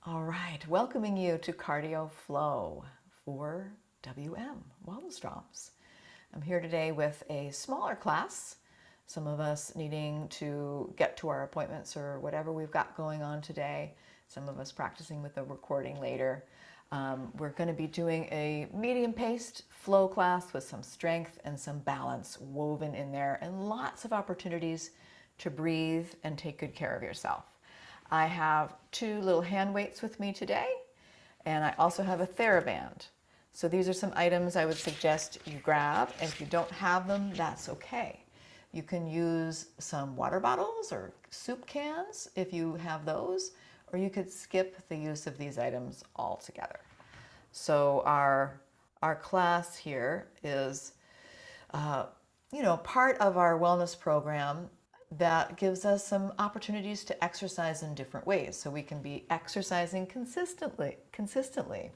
All right, welcoming you to Cardio Flow for WM, Wellenstroms. I'm here today with a smaller class, some of us needing to get to our appointments or whatever we've got going on today, some of us practicing with the recording later. We're going to be doing a medium-paced flow class with some strength and some balance woven in there and lots of opportunities to breathe and take good care of yourself. I have two little hand weights with me today, and I also have a Thera-band. So these are some items I would suggest you grab, and if you don't have them, that's okay. You can use some water bottles or soup cans if you have those, or you could skip the use of these items altogether. So our class here is part of our wellness program that gives us some opportunities to exercise in different ways, so we can be exercising consistently.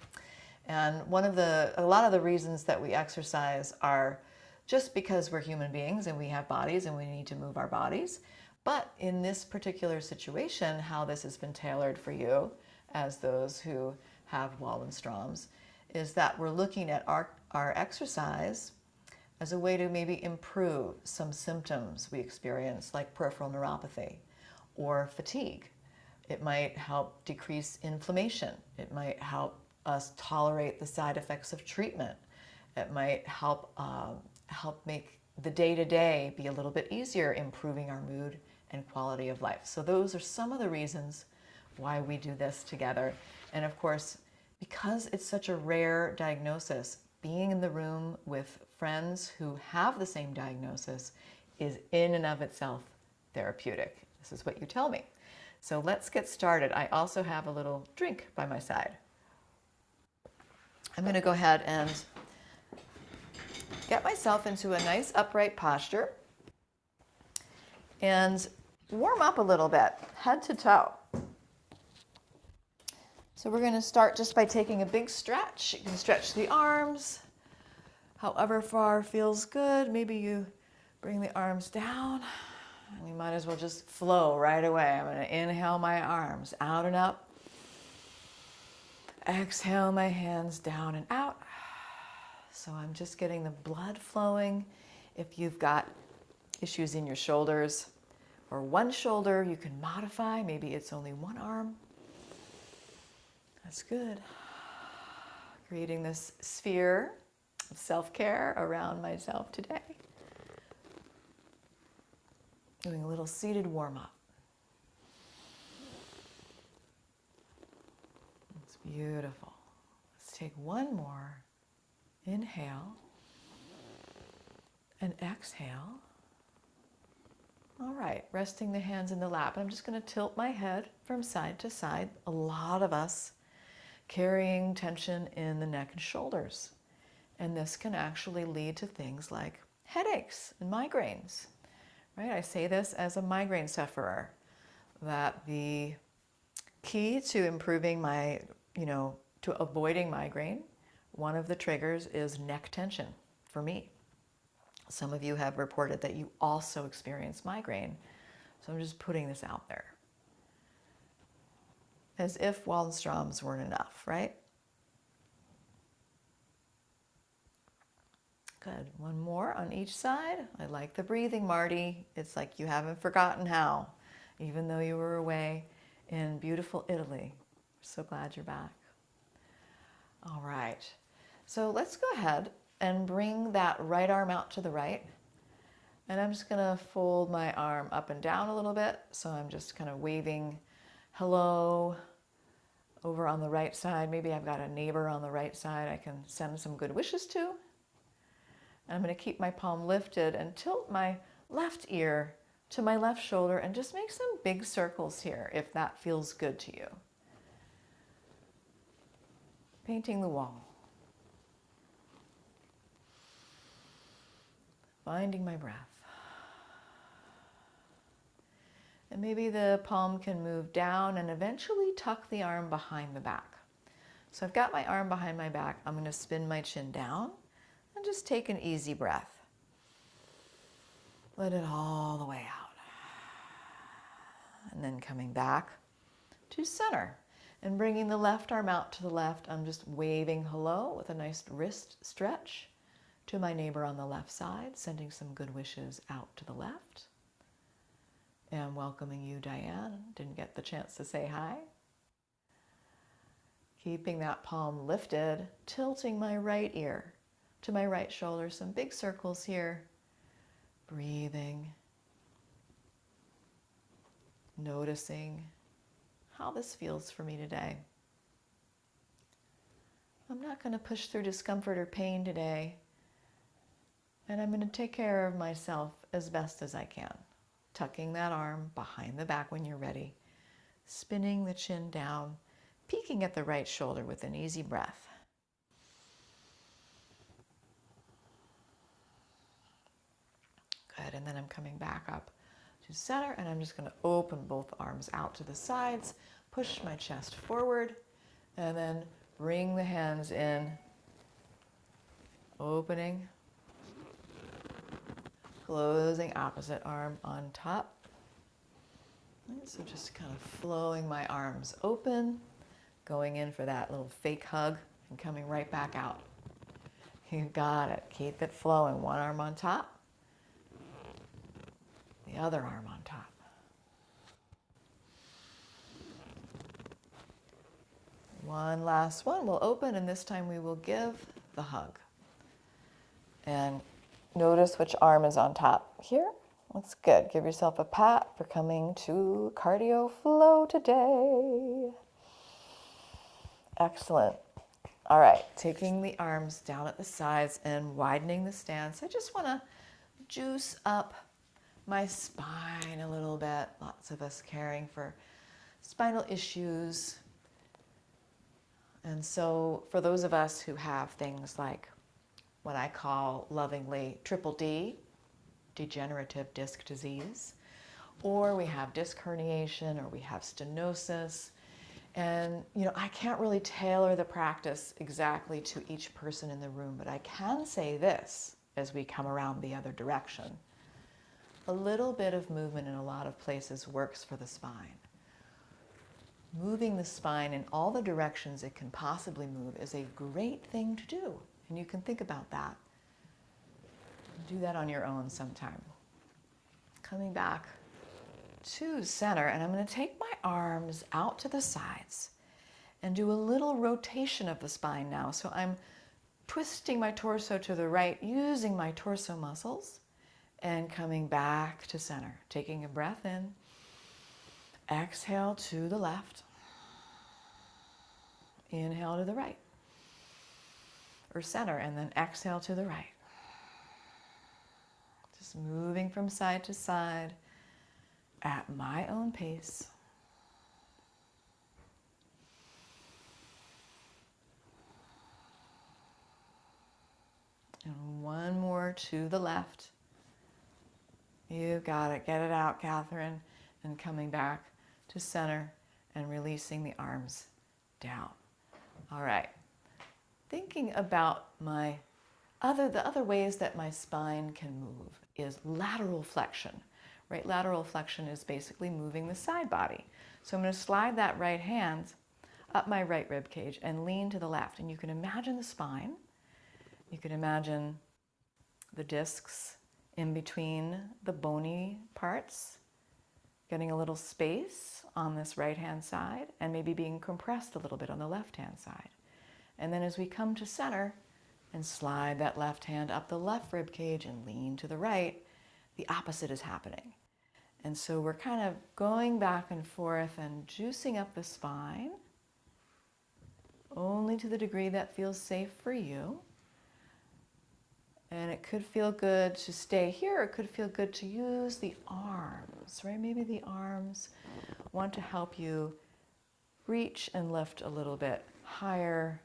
And a lot of the reasons that we exercise are just because we're human beings and we have bodies and we need to move our bodies. But in this particular situation, how this has been tailored for you as those who have Wellenstroms is that we're looking at our exercise as a way to maybe improve some symptoms we experience, like peripheral neuropathy or fatigue. It might help decrease inflammation. It might help us tolerate the side effects of treatment. It might help make the day-to-day be a little bit easier, improving our mood and quality of life. So those are some of the reasons why we do this together. And of course, because it's such a rare diagnosis, being in the room with friends who have the same diagnosis is in and of itself therapeutic. This is what you tell me. So let's get started. I also have a little drink by my side. I'm going to go ahead and get myself into a nice upright posture and warm up a little bit, head to toe. So we're going to start just by taking a big stretch. You can stretch the arms however far feels good. Maybe you bring the arms down, and you might as well just flow right away. I'm going to inhale my arms out and up. Exhale my hands down and out. So I'm just getting the blood flowing. If you've got issues in your shoulders or one shoulder, you can modify. Maybe it's only one arm. That's good. Creating this sphere of self-care around myself today. Doing a little seated warm-up. It's beautiful. Let's take one more. Inhale and exhale. All right, resting the hands in the lap. I'm just going to tilt my head from side to side. A lot of us carrying tension in the neck and shoulders. And this can actually lead to things like headaches and migraines, right? I say this as a migraine sufferer, that the key to improving to avoiding migraine, one of the triggers is neck tension for me. Some of you have reported that you also experience migraine. So I'm just putting this out there. As if Wellenstroms weren't enough, right? Good. One more on each side. I like the breathing, Marty. It's like you haven't forgotten how, even though you were away in beautiful Italy. So glad you're back. All right. So let's go ahead and bring that right arm out to the right. And I'm just going to fold my arm up and down a little bit. So I'm just kind of waving hello over on the right side. Maybe I've got a neighbor on the right side I can send some good wishes to. And I'm going to keep my palm lifted and tilt my left ear to my left shoulder and just make some big circles here if that feels good to you. Painting the wall. Finding my breath. And maybe the palm can move down and eventually tuck the arm behind the back. So I've got my arm behind my back. I'm going to spin my chin down and just take an easy breath. Let it all the way out. And then coming back to center. And bringing the left arm out to the left, I'm just waving hello with a nice wrist stretch to my neighbor on the left side, sending some good wishes out to the left. And welcoming you, Diane. Didn't get the chance to say hi. Keeping that palm lifted, tilting my right ear to my right shoulder. Some big circles here. Breathing. Noticing how this feels for me today. I'm not going to push through discomfort or pain today. And I'm going to take care of myself as best as I can. Tucking that arm behind the back when you're ready. Spinning the chin down. Peeking at the right shoulder with an easy breath. Good, and then I'm coming back up to center, and I'm just going to open both arms out to the sides, push my chest forward, and then bring the hands in, opening, closing opposite arm on top. So just kind of flowing my arms open, going in for that little fake hug and coming right back out. You got it. Keep it flowing. One arm on top, the other arm on top. One last one. We'll open, and this time we will give the hug. And notice which arm is on top here. That's good. Give yourself a pat for coming to cardio flow today. Excellent. All right, taking the arms down at the sides and widening the stance. I just want to juice up my spine a little bit. Lots of us caring for spinal issues. And so for those of us who have things like what I call lovingly triple D, degenerative disc disease, or we have disc herniation, or we have stenosis, and I can't really tailor the practice exactly to each person in the room, but I can say this as we come around the other direction. A little bit of movement in a lot of places works for the spine. Moving the spine in all the directions it can possibly move is a great thing to do, and you can think about that. Do that on your own sometime. Coming back to center, and I'm going to take my arms out to the sides and do a little rotation of the spine now. So I'm twisting my torso to the right, using my torso muscles, and coming back to center. Taking a breath in, exhale to the left, inhale to the right, or center, and then exhale to the right. Just moving from side to side at my own pace. And one more to the left. You got it. Get it out, Catherine. And coming back to center and releasing the arms down. All right. Thinking about the other ways that my spine can move is lateral flexion. Right? Lateral flexion is basically moving the side body. So I'm going to slide that right hand up my right rib cage and lean to the left. And you can imagine the spine. You can imagine the discs in between the bony parts, getting a little space on this right-hand side and maybe being compressed a little bit on the left-hand side. And then as we come to center and slide that left hand up the left rib cage and lean to the right, the opposite is happening. And so we're kind of going back and forth and juicing up the spine, only to the degree that feels safe for you. And it could feel good to stay here. It could feel good to use the arms, right? Maybe the arms want to help you reach and lift a little bit higher.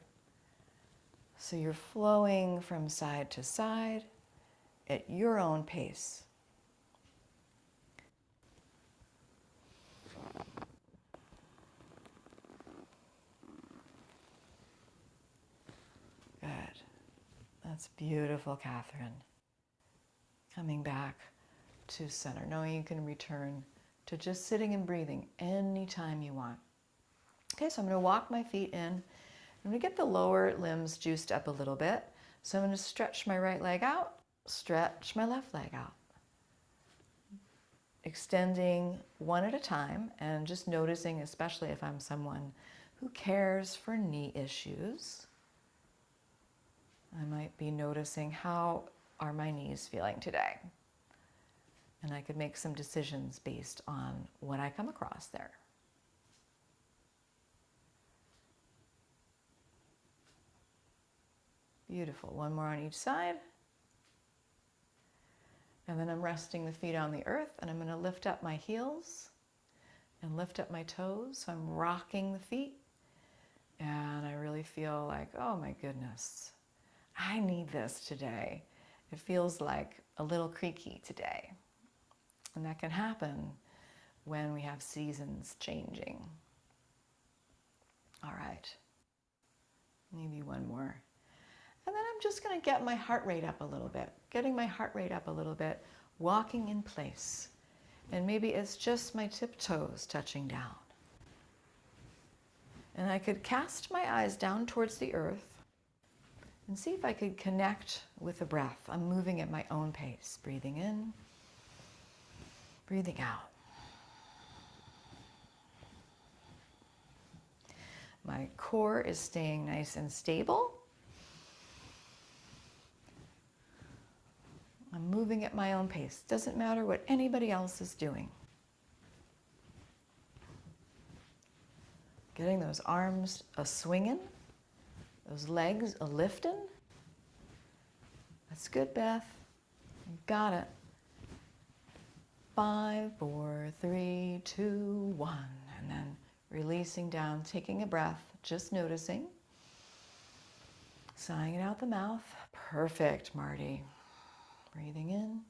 So you're flowing from side to side at your own pace. Good. That's beautiful, Catherine. Coming back to center, knowing you can return to just sitting and breathing anytime you want. Okay, so I'm going to walk my feet in. I'm going to get the lower limbs juiced up a little bit. So I'm going to stretch my right leg out, stretch my left leg out. Extending one at a time and just noticing, especially if I'm someone who cares for knee issues, I might be noticing how are my knees feeling today. And I could make some decisions based on what I come across there. Beautiful. One more on each side. And then I'm resting the feet on the earth, and I'm going to lift up my heels and lift up my toes. So I'm rocking the feet, and I really feel like, oh my goodness, I need this today. It feels like a little creaky today. And that can happen when we have seasons changing. All right, maybe one more. And then I'm just going to get my heart rate up a little bit, getting my heart rate up a little bit, walking in place. And maybe it's just my tiptoes touching down. And I could cast my eyes down towards the earth and see if I could connect with the breath. I'm moving at my own pace, breathing in, breathing out. My core is staying nice and stable. I'm moving at my own pace. Doesn't matter what anybody else is doing. Getting those arms a-swinging, those legs a-lifting. That's good, Beth. You got it. 5, 4, 3, 2, 1. And then releasing down, taking a breath, just noticing. Sighing it out the mouth. Perfect, Marty. Breathing in,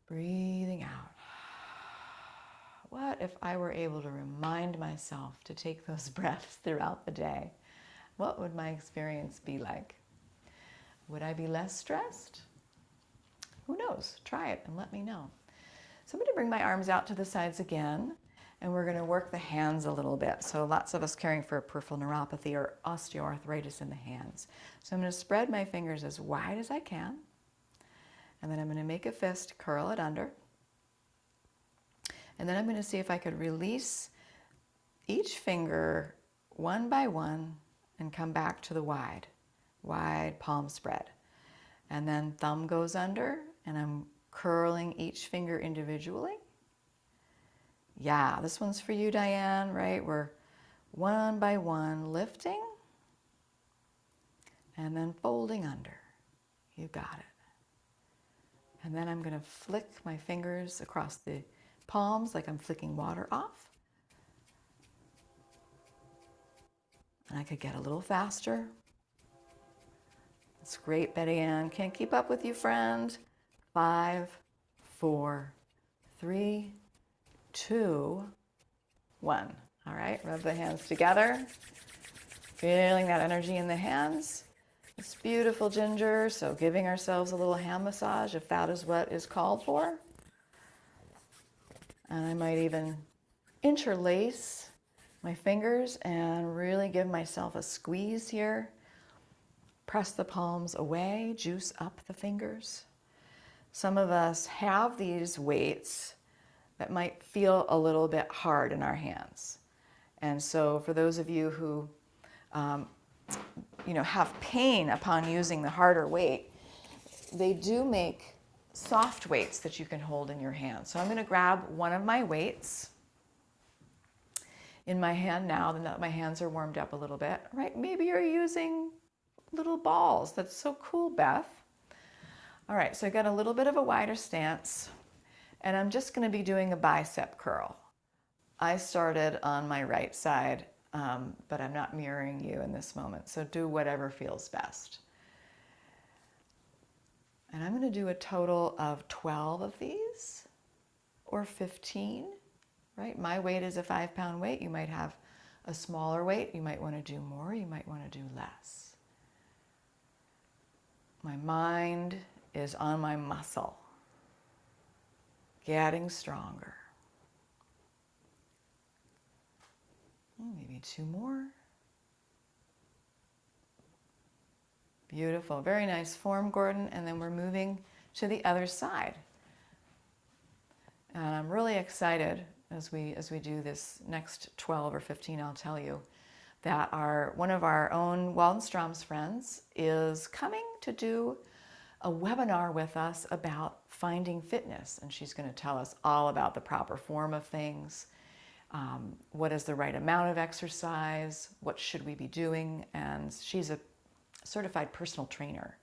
breathing out. What if I were able to remind myself to take those breaths throughout the day? What would my experience be like? Would I be less stressed? Who knows? Try it and let me know. So I'm going to bring my arms out to the sides again, and we're going to work the hands a little bit. So lots of us caring for peripheral neuropathy or osteoarthritis in the hands. So I'm going to spread my fingers as wide as I can, and then I'm going to make a fist, curl it under, and then I'm going to see if I could release each finger one by one and come back to the wide palm spread. And then thumb goes under, and I'm curling each finger individually. Yeah, this one's for you, Diane, right? We're one by one lifting and then folding under. You got it. And then I'm going to flick my fingers across the palms like I'm flicking water off. And I could get a little faster. That's great, Betty Ann. Can't keep up with you, friend. 5, 4, 3, 2, 1. All right, rub the hands together. Feeling that energy in the hands. It's beautiful, Ginger. So giving ourselves a little hand massage if that is what is called for. And I might even interlace my fingers and really give myself a squeeze here. Press the palms away, juice up the fingers. Some of us have these weights that might feel a little bit hard in our hands. And so for those of you who have pain upon using the harder weight, they do make soft weights that you can hold in your hand. So I'm going to grab one of my weights in my hand now that my hands are warmed up a little bit. Right? Maybe you're using little balls. That's so cool, Beth. All right, so I got a little bit of a wider stance, and I'm just going to be doing a bicep curl. I started on my right side, but I'm not mirroring you in this moment, so do whatever feels best. And I'm going to do a total of 12 of these, or 15, right? My weight is a 5-pound weight. You might have a smaller weight. You might want to do more. You might want to do less. My mind is on my muscle, getting stronger. Maybe 2 more. Beautiful, very nice form, Gordon. And then we're moving to the other side. And I'm really excited as we do this next 12 or 15, I'll tell you, that one of our own Waldenstrom's friends is coming to do a webinar with us about finding fitness. And she's going to tell us all about the proper form of things, what is the right amount of exercise, what should we be doing. And she's a certified personal trainer.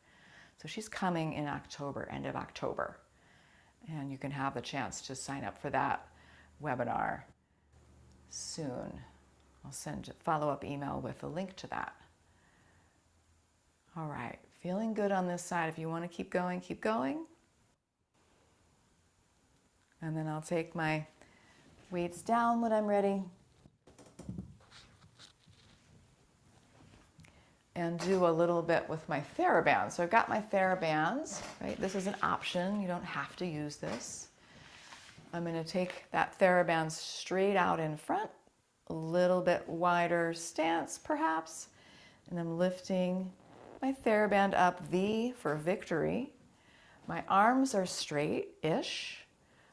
So she's coming in October, end of October. And you can have the chance to sign up for that webinar soon. I'll send a follow-up email with a link to that. All right, feeling good on this side. If you want to keep going, keep going. And then I'll take my weights down when I'm ready. And do a little bit with my Thera-band. So I've got my Thera-bands, right? This is an option. You don't have to use this. I'm going to take that Thera-band straight out in front, a little bit wider stance perhaps, and I'm lifting my Thera-band up, V for victory. My arms are straight-ish,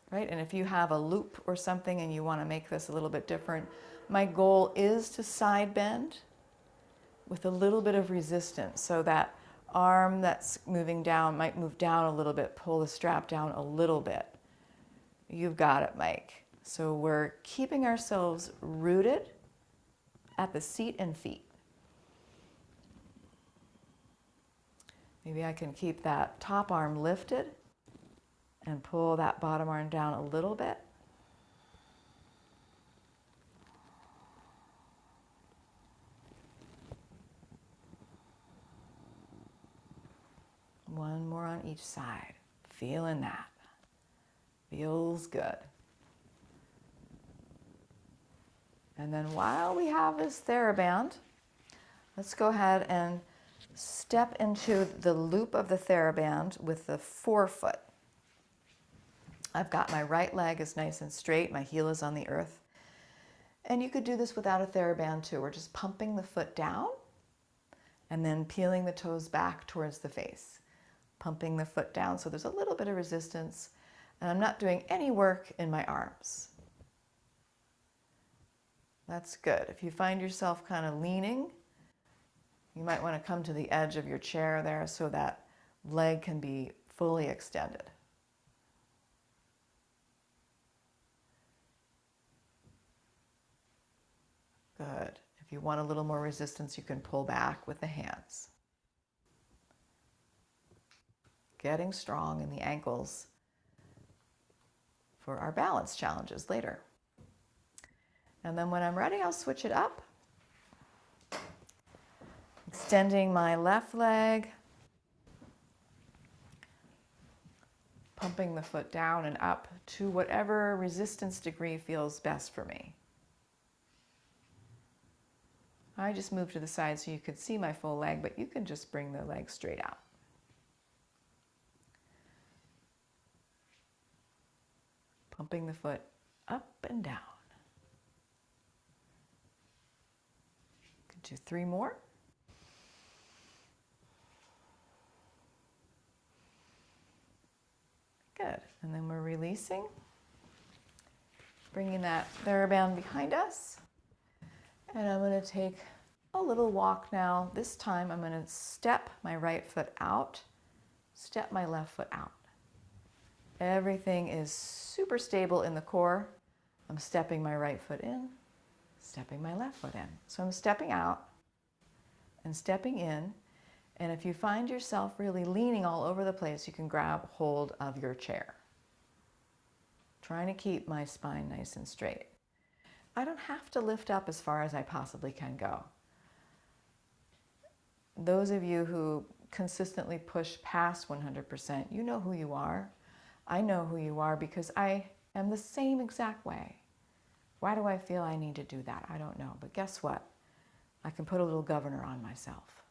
right? And if you have a loop or something and you want to make this a little bit different, my goal is to side bend with a little bit of resistance. So that arm that's moving down might move down a little bit, pull the strap down a little bit. You've got it, Mike. So we're keeping ourselves rooted at the seat and feet. Maybe I can keep that top arm lifted and pull that bottom arm down a little bit. One more on each side. Feeling that. Feels good. And then while we have this Thera-band, let's go ahead and step into the loop of the Thera-band with the forefoot. I've got my right leg is nice and straight. My heel is on the earth. And you could do this without a Thera-band too. We're just pumping the foot down and then peeling the toes back towards the face. Pumping the foot down so there's a little bit of resistance, and I'm not doing any work in my arms. That's good. If you find yourself kind of leaning, you might want to come to the edge of your chair there so that leg can be fully extended. Good. If you want a little more resistance, you can pull back with the hands. Getting strong in the ankles for our balance challenges later. And then when I'm ready, I'll switch it up. Extending my left leg, pumping the foot down and up to whatever resistance degree feels best for me. I just moved to the side so you could see my full leg, but you can just bring the leg straight out. Pumping the foot up and down. Could do 3 more. Good. And then we're releasing. Bringing that Thera-band behind us. And I'm going to take a little walk now. This time I'm going to step my right foot out, step my left foot out. Everything is super stable in the core. I'm stepping my right foot in, stepping my left foot in. So I'm stepping out and stepping in. And if you find yourself really leaning all over the place, you can grab hold of your chair. Trying to keep my spine nice and straight. I don't have to lift up as far as I possibly can go. Those of you who consistently push past 100%, you know who you are. I know who you are because I am the same exact way. Why do I feel I need to do that? I don't know. But guess what? I can put a little governor on myself.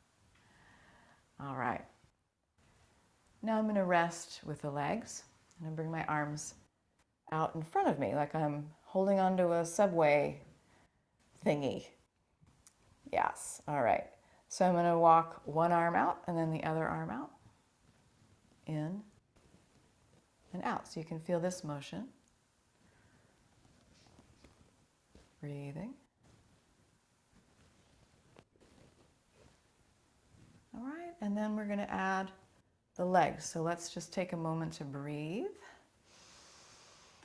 All right. Now I'm going to rest with the legs. I'm going to bring my arms out in front of me like I'm holding onto a subway thingy. Yes, all right. So I'm going to walk one arm out and then the other arm out. In and out. So you can feel this motion. Breathing. All right, and then we're going to add the legs. So let's just take a moment to breathe.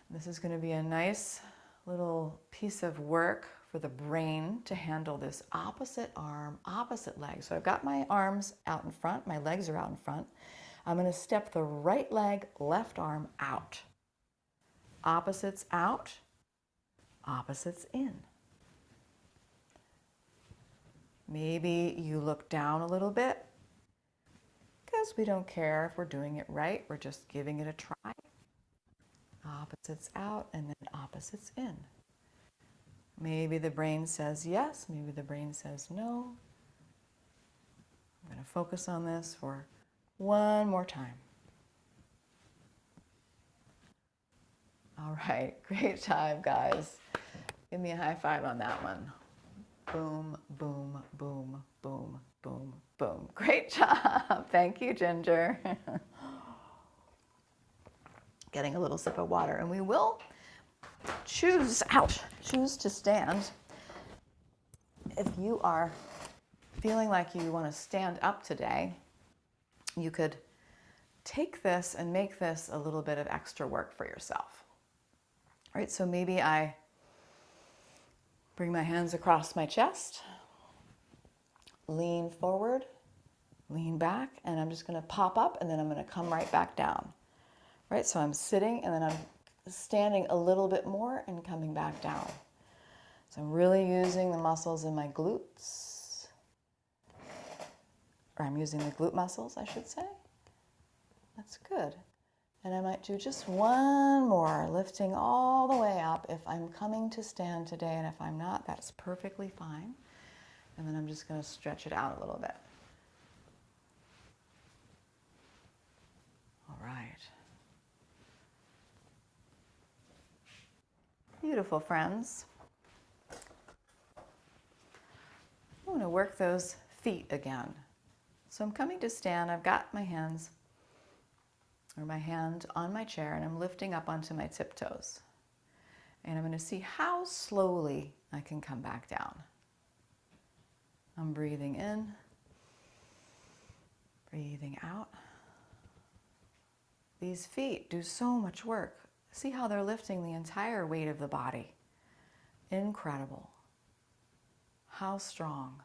This is going to be a nice little piece of work for the brain to handle this opposite arm, opposite leg. So I've got my arms out in front, my legs are out in front. I'm going to step the right leg, left arm out. Opposites out, opposites in. Maybe you look down a little bit because we don't care if we're doing it right. We're just giving it a try. Opposites out and then opposites in. Maybe the brain says yes, maybe the brain says no. I'm going to focus on this for one more time. All right, great time, guys. Give me a high five on that one. Boom, boom, boom, boom, boom, boom. Great job. Thank you, Ginger. Getting a little sip of water. And we will choose to stand. If you are feeling like you want to stand up today, you could take this and make this a little bit of extra work for yourself. All right, so maybe I bring my hands across my chest, lean forward, lean back, and I'm just going to pop up and then I'm going to come right back down. Right, so I'm sitting and then I'm standing a little bit more and coming back down. So I'm really using the muscles in my glutes, or I'm using the glute muscles, I should say. That's good. And I might do just one more, lifting all the way up if I'm coming to stand today, and if I'm not, that's perfectly fine. And then I'm just going to stretch it out a little bit. All right. Beautiful, friends. I want to work those feet again. So I'm coming to stand. I've got my hands, or my hand on my chair, and I'm lifting up onto my tiptoes. And I'm going to see how slowly I can come back down. I'm breathing in, breathing out. These feet do so much work. See how they're lifting the entire weight of the body. Incredible. How strong.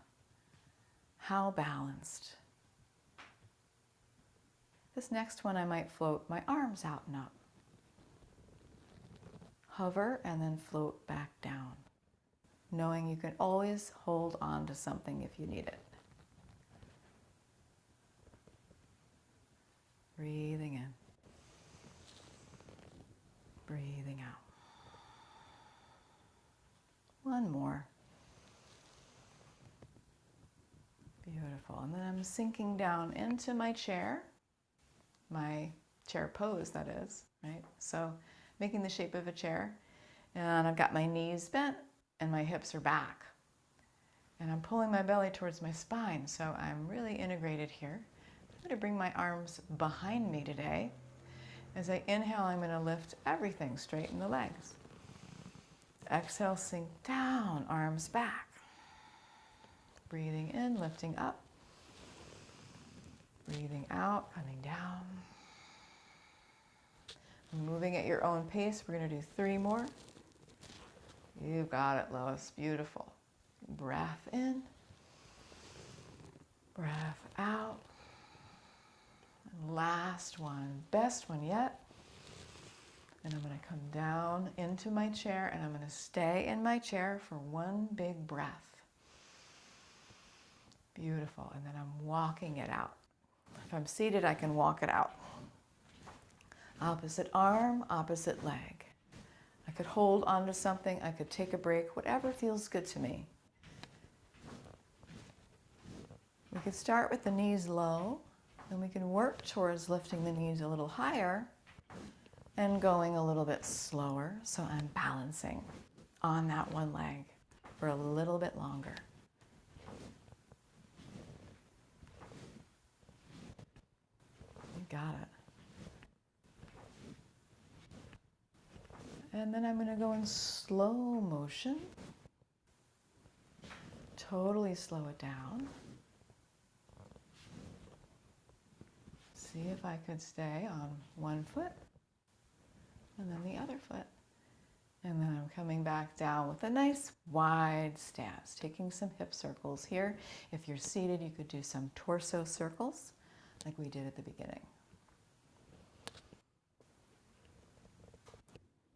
How balanced. This next one I might float my arms out and up. Hover and then float back down, knowing you can always hold on to something if you need it. Breathing in. Breathing out. One more. Beautiful. And then I'm sinking down into my chair pose, that is, right? So making the shape of a chair. And I've got my knees bent and my hips are back. And I'm pulling my belly towards my spine, so I'm really integrated here. I'm going to bring my arms behind me today. As I inhale, I'm going to lift everything, straighten the legs. Exhale, sink down, arms back. Breathing in, lifting up. Breathing out, coming down. Moving at your own pace. We're going to do 3 more. You got it, Lois. Beautiful. Breath in. Breath out. And last one, best one yet. And I'm going to come down into my chair and I'm going to stay in my chair for one big breath. Beautiful. And then I'm walking it out. If I'm seated, I can walk it out. Opposite arm, opposite leg. I could hold onto something, I could take a break, whatever feels good to me. We could start with the knees low, and we can work towards lifting the knees a little higher and going a little bit slower, so I'm balancing on that one leg. for a little bit longer. You got it. And then I'm going to go in slow motion. Totally slow it down. See if I could stay on one foot and then the other foot. And then I'm coming back down with a nice wide stance, taking some hip circles here. If you're seated, you could do some torso circles like we did at the beginning.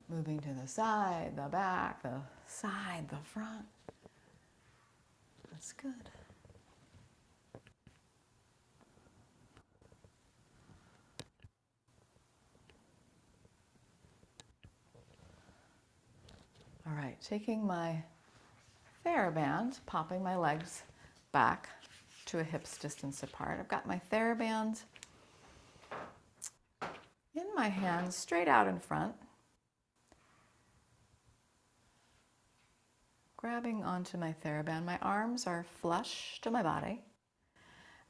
Moving to the side, the back, the side, the front. That's good. All right, taking my Thera-band, popping my legs back to a hip's distance apart. I've got my Thera-band in my hands, straight out in front. Grabbing onto my Thera-band. My arms are flush to my body.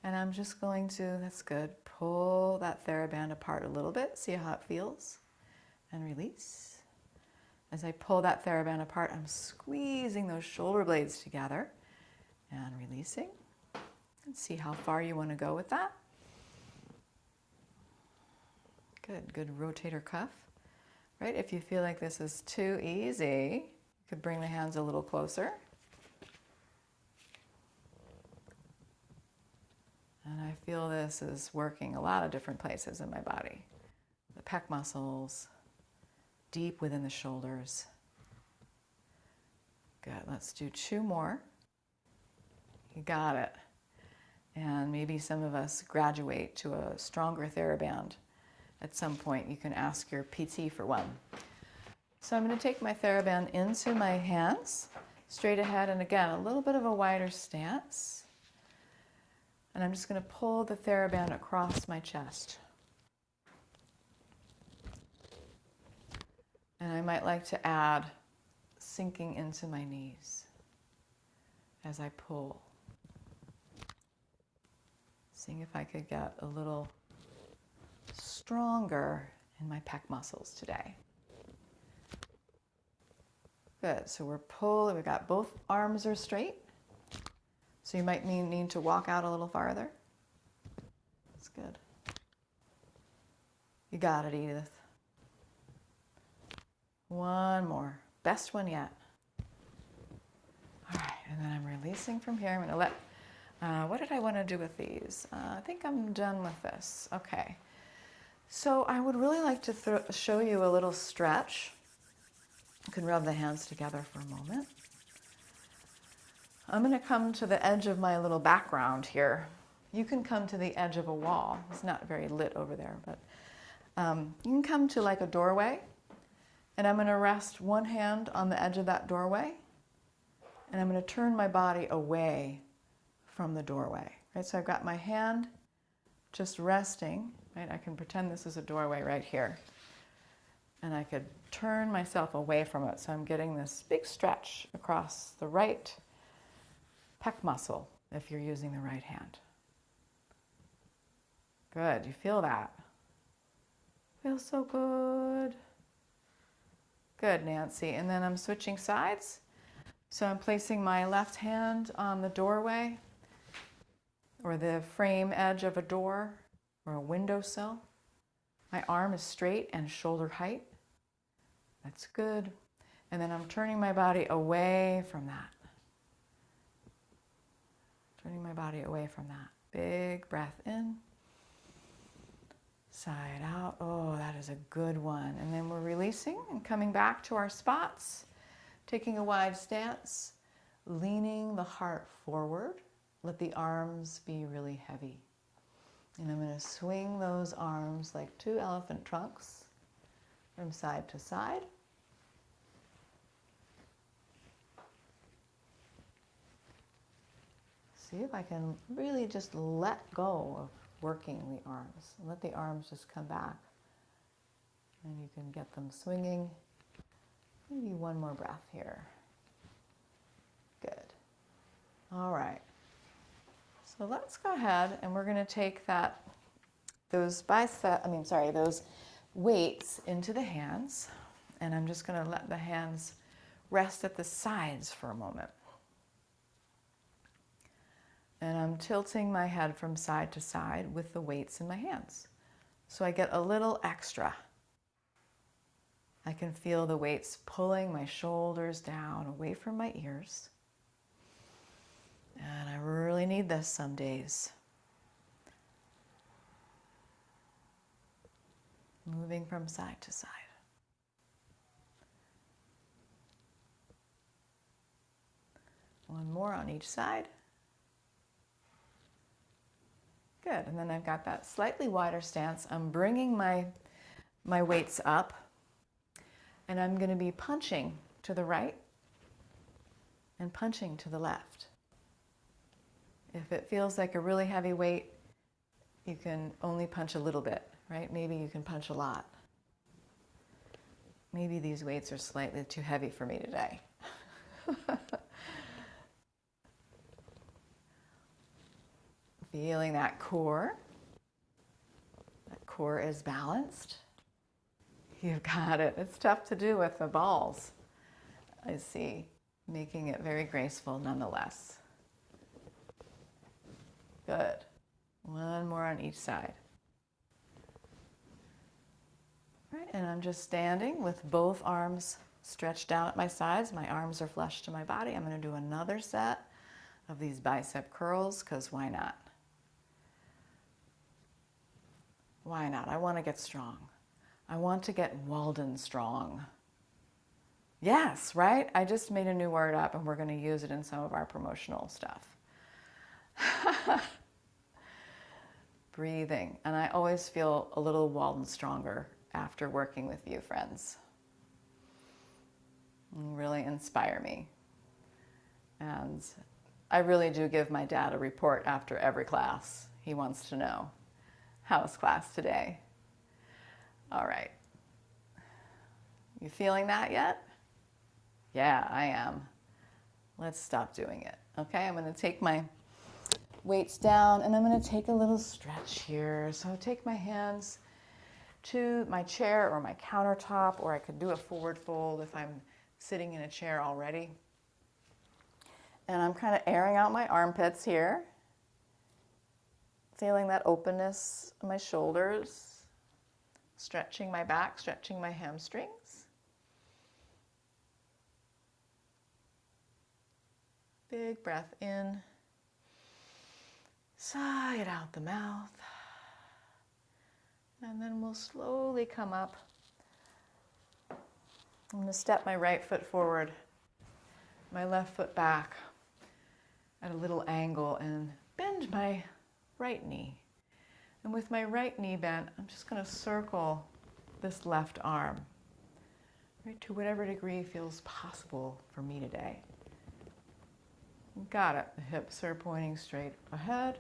And I'm just going to, that's good, pull that Thera-band apart a little bit, see how it feels, and release. As I pull that Thera-band apart, I'm squeezing those shoulder blades together and releasing. And see how far you want to go with that. Good, good rotator cuff. Right, if you feel like this is too easy, you could bring the hands a little closer. And I feel this is working a lot of different places in my body. The pec muscles, deep within the shoulders. Good, let's do 2 more. You got it. And maybe some of us graduate to a stronger Thera-band. At some point, you can ask your PT for one. So I'm going to take my Thera-band into my hands, straight ahead, and again, a little bit of a wider stance. And I'm just going to pull the Thera-band across my chest. And I might like to add sinking into my knees as I pull. Seeing if I could get a little stronger in my pec muscles today. Good, so we're pulling, we've got both arms are straight. So you might need to walk out a little farther. That's good. You got it, Edith. One more, best one yet. All right, and then I'm releasing from here. I'm going to let, what did I want to do with these? I think I'm done with this. Okay. So I would really like to show you a little stretch. You can rub the hands together for a moment. I'm going to come to the edge of my little background here. You can come to the edge of a wall. It's not very lit over there, but you can come to like a doorway. And I'm going to rest one hand on the edge of that doorway. And I'm going to turn my body away from the doorway. Right? So I've got my hand just resting. Right? I can pretend this is a doorway right here. And I could turn myself away from it. So I'm getting this big stretch across the right pec muscle if you're using the right hand. Good. You feel that? Feels so good. Good, Nancy. And then I'm switching sides. So I'm placing my left hand on the doorway or the frame edge of a door or a windowsill. My arm is straight and shoulder height. That's good. And then I'm turning my body away from that. Turning my body away from that. Big breath in. Side out. Oh, that is a good one. And then we're releasing and coming back to our spots. Taking a wide stance. Leaning the heart forward. Let the arms be really heavy. And I'm going to swing those arms like 2 elephant trunks from side to side. See if I can really just let go of working the arms. Let the arms just come back. And you can get them swinging. Maybe one more breath here. All right. So let's go ahead and we're going to take those weights into the hands, and I'm just going to let the hands rest at the sides for a moment. And I'm tilting my head from side to side with the weights in my hands. So I get a little extra. I can feel the weights pulling my shoulders down away from my ears. And I really need this some days. Moving from side to side. One more on each side. Good, and then I've got that slightly wider stance. I'm bringing my weights up, and I'm going to be punching to the right and punching to the left. If it feels like a really heavy weight, you can only punch a little bit, right? Maybe you can punch a lot. Maybe these weights are slightly too heavy for me today. Feeling that core. That core is balanced. You've got it. It's tough to do with the balls, I see. Making it very graceful nonetheless. Good. One more on each side. All right, and I'm just standing with both arms stretched down at my sides. My arms are flush to my body. I'm going to do another set of these bicep curls, because why not? Why not? I want to get strong. I want to get Walden strong. Yes, right? I just made a new word up, and we're going to use it in some of our promotional stuff. Breathing. And I always feel a little Walden stronger after working with you, friends. You really inspire me. And I really do give my dad a report after every class. He wants to know, how's class today? All right. You feeling that yet? Yeah, I am. Let's stop doing it. Okay, I'm going to take my weights down, and I'm going to take a little stretch here. So take my hands to my chair or my countertop, or I could do a forward fold if I'm sitting in a chair already. And I'm kind of airing out my armpits here, feeling that openness in my shoulders, stretching my back, stretching my hamstrings. Big breath in. Sigh it out the mouth. And then we'll slowly come up. I'm going to step my right foot forward, my left foot back at a little angle, and bend my right knee. And with my right knee bent, I'm just going to circle this left arm, right, to whatever degree feels possible for me today. Got it. The hips are pointing straight ahead.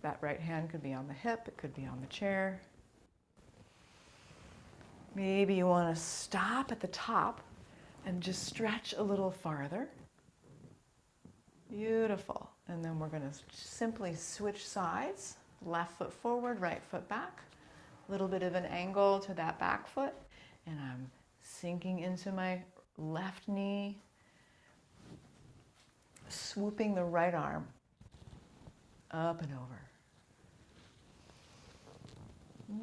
That right hand could be on the hip, it could be on the chair. Maybe you want to stop at the top and just stretch a little farther. Beautiful. And then we're going to simply switch sides. Left foot forward, right foot back. A little bit of an angle to that back foot. And I'm sinking into my left knee, swooping the right arm up and over.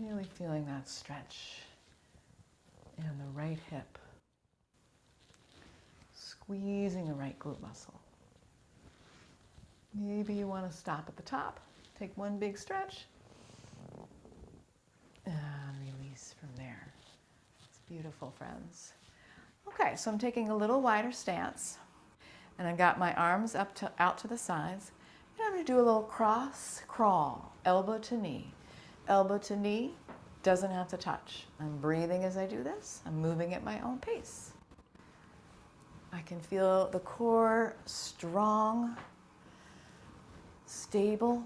Really feeling that stretch in the right hip. Squeezing the right glute muscle. Maybe you want to stop at the top. Take one big stretch. And release from there. It's beautiful, friends. Okay, so I'm taking a little wider stance. And I've got my arms out to the sides. And I'm going to do a little cross crawl, elbow to knee. Elbow to knee, doesn't have to touch. I'm breathing as I do this. I'm moving at my own pace. I can feel the core strong, stable.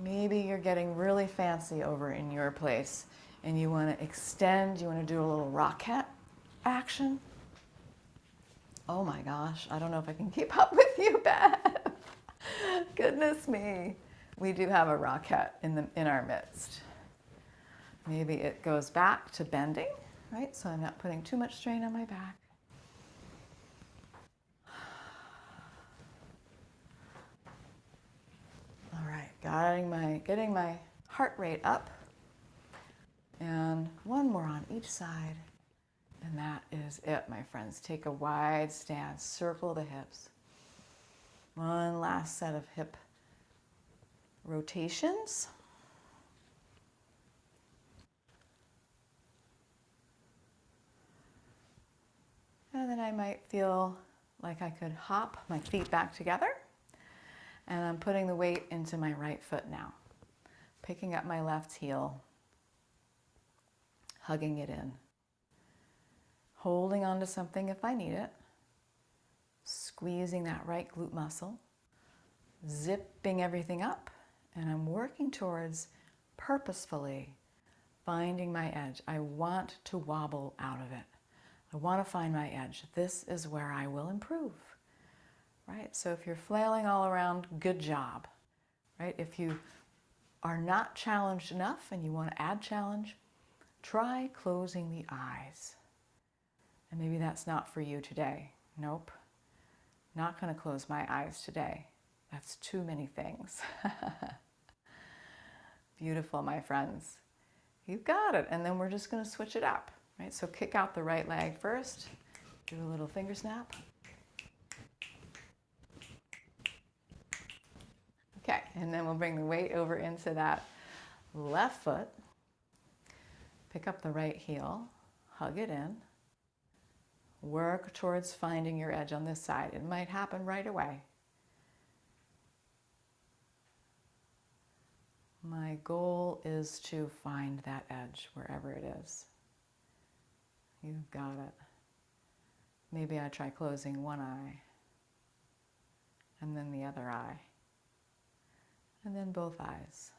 Maybe you're getting really fancy over in your place and you want to extend, you want to do a little rocket action. Oh my gosh, I don't know if I can keep up with you, Bev. Goodness me. We do have a rocket in our midst. Maybe it goes back to bending, right? So I'm not putting too much strain on my back. All right, getting my heart rate up. And one more on each side. And that is it, my friends. Take a wide stance, circle the hips. One last set of hip rotations. And then I might feel like I could hop my feet back together. And I'm putting the weight into my right foot now. Picking up my left heel, hugging it in. Holding onto something if I need it. Squeezing that right glute muscle. Zipping everything up. And I'm working towards purposefully finding my edge. I want to wobble out of it. I want to find my edge. This is where I will improve, right? So if you're flailing all around, good job, right? If you are not challenged enough and you want to add challenge, try closing the eyes. And maybe that's not for you today. Nope, not going to close my eyes today. That's too many things. Beautiful, my friends. You've got it. And then we're just going to switch it up, right? So kick out the right leg first. Do a little finger snap. Okay, and then we'll bring the weight over into that left foot. Pick up the right heel, hug it in. Work towards finding your edge on this side. It might happen right away. My goal is to find that edge wherever it is. You've got it. Maybe I try closing one eye, and then the other eye, and then both eyes.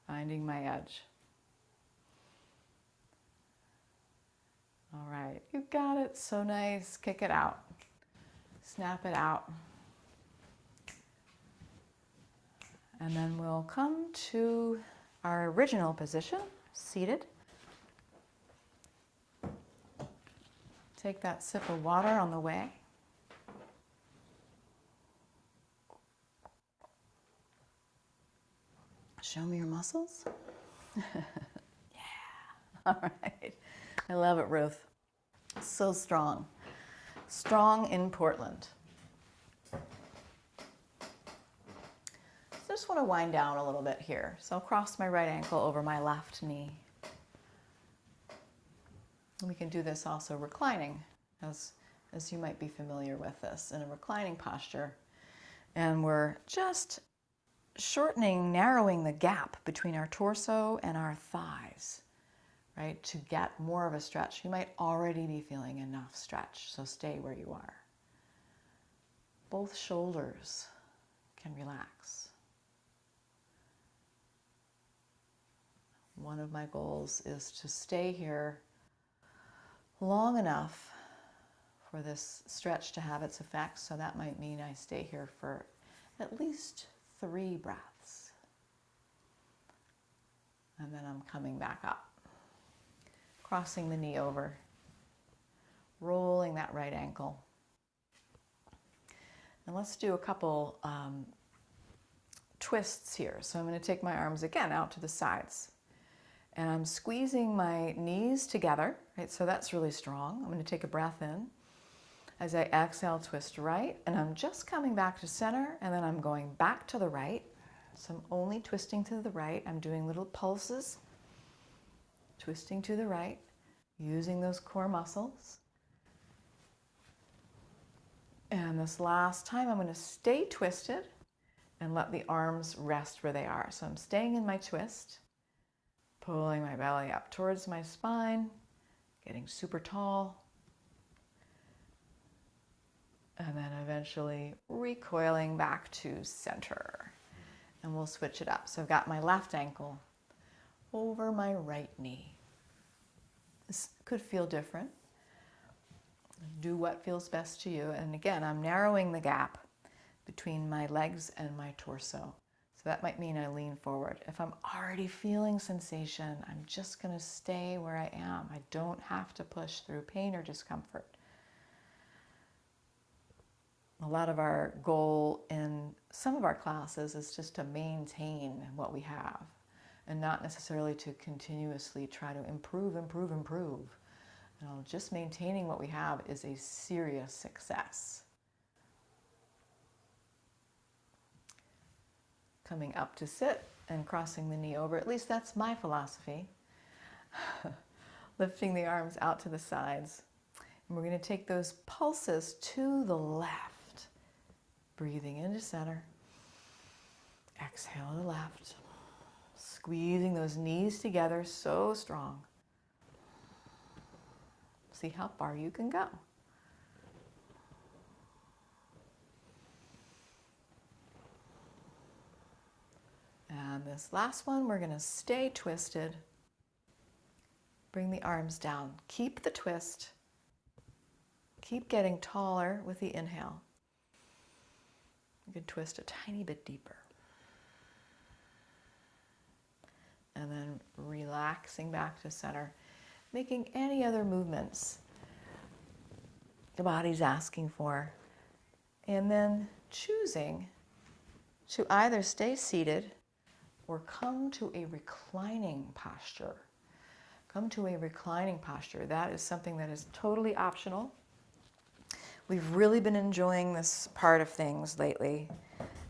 Finding my edge. All right, you got it. So nice. Kick it out. Snap it out. And then we'll come to our original position, seated. Take that sip of water on the way. Show me your muscles. Yeah. All right. I love it, Ruth. So strong. Strong in Portland. I just want to wind down a little bit here. So I'll cross my right ankle over my left knee. And we can do this also reclining, as you might be familiar with this, in a reclining posture. And we're just shortening, narrowing the gap between our torso and our thighs, right, to get more of a stretch. You might already be feeling enough stretch, so stay where you are. Both shoulders can relax. One of my goals is to stay here long enough for this stretch to have its effects. So that might mean I stay here for at least 3 breaths. And then I'm coming back up. Crossing the knee over. Rolling that right ankle. And let's do a couple twists here. So I'm going to take my arms again out to the sides. And I'm squeezing my knees together, right? So that's really strong. I'm going to take a breath in. As I exhale, twist right. And I'm just coming back to center, and then I'm going back to the right. So I'm only twisting to the right. I'm doing little pulses, twisting to the right, using those core muscles. And this last time, I'm going to stay twisted and let the arms rest where they are. So I'm staying in my twist. Pulling my belly up towards my spine, getting super tall, and then eventually recoiling back to center. And we'll switch it up. So I've got my left ankle over my right knee. This could feel different. Do what feels best to you. And again, I'm narrowing the gap between my legs and my torso. So that might mean I lean forward. If I'm already feeling sensation, I'm just going to stay where I am. I don't have to push through pain or discomfort. A lot of our goal in some of our classes is just to maintain what we have and not necessarily to continuously try to improve. Just maintaining what we have is a serious success. Coming up to sit and crossing the knee over, at least that's my philosophy. Lifting the arms out to the sides. And we're going to take those pulses to the left. Breathing into center. Exhale to the left. Squeezing those knees together so strong. See how far you can go. And this last one, we're going to stay twisted. Bring the arms down. Keep the twist. Keep getting taller with the inhale. You can twist a tiny bit deeper. And then relaxing back to center. Making any other movements the body's asking for. And then choosing to either stay seated or come to a reclining posture. Come to a reclining posture. That is something that is totally optional. We've really been enjoying this part of things lately,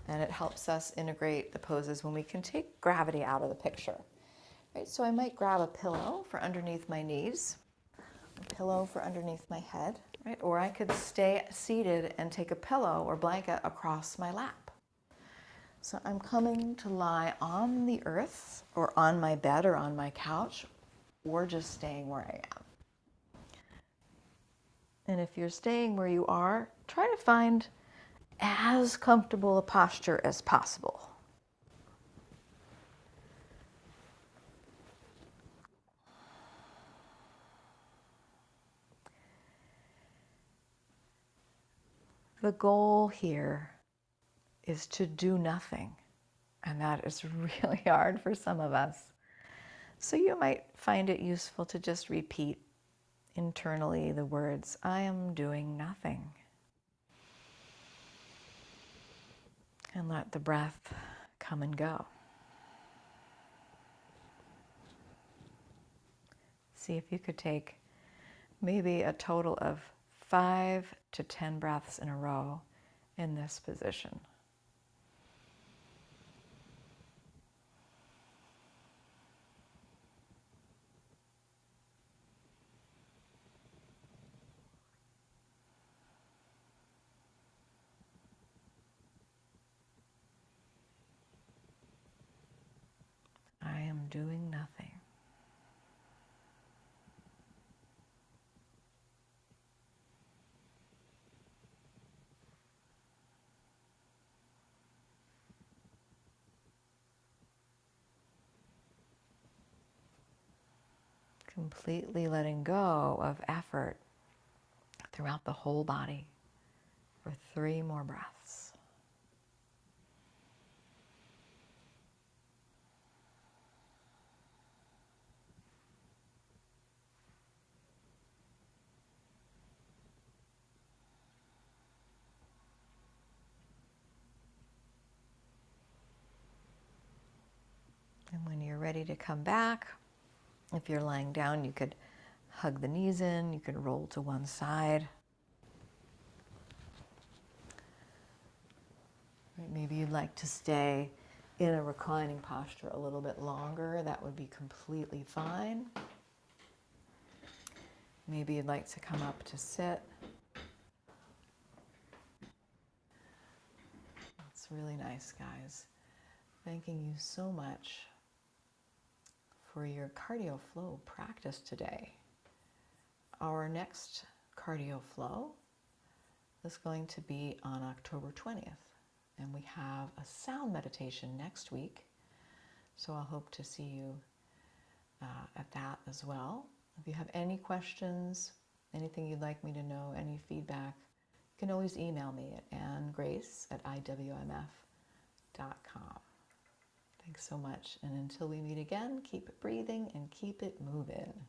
and it helps us integrate the poses when we can take gravity out of the picture. Right, so I might grab a pillow for underneath my knees, a pillow for underneath my head, right? Or I could stay seated and take a pillow or blanket across my lap. So I'm coming to lie on the earth or on my bed or on my couch or just staying where I am. And if you're staying where you are, try to find as comfortable a posture as possible. The goal here is to do nothing, and that is really hard for some of us. So you might find it useful to just repeat internally the words, I am doing nothing. And let the breath come and go. See if you could take maybe a total of 5 to 10 breaths in a row in this position. I am doing nothing. Completely letting go of effort throughout the whole body for 3 more breaths. And when you're ready to come back, if you're lying down, you could hug the knees in, you could roll to one side. Right, maybe you'd like to stay in a reclining posture a little bit longer. That would be completely fine. Maybe you'd like to come up to sit. That's really nice, guys. Thanking you so much for your cardio flow practice today. Our next cardio flow is going to be on October 20th, and we have a sound meditation next week, so I'll hope to see you at that as well. If you have any questions, anything you'd like me to know, any feedback, you can always email me at anngrace@iwmf.com. Thanks so much. And until we meet again, keep it breathing and keep it moving.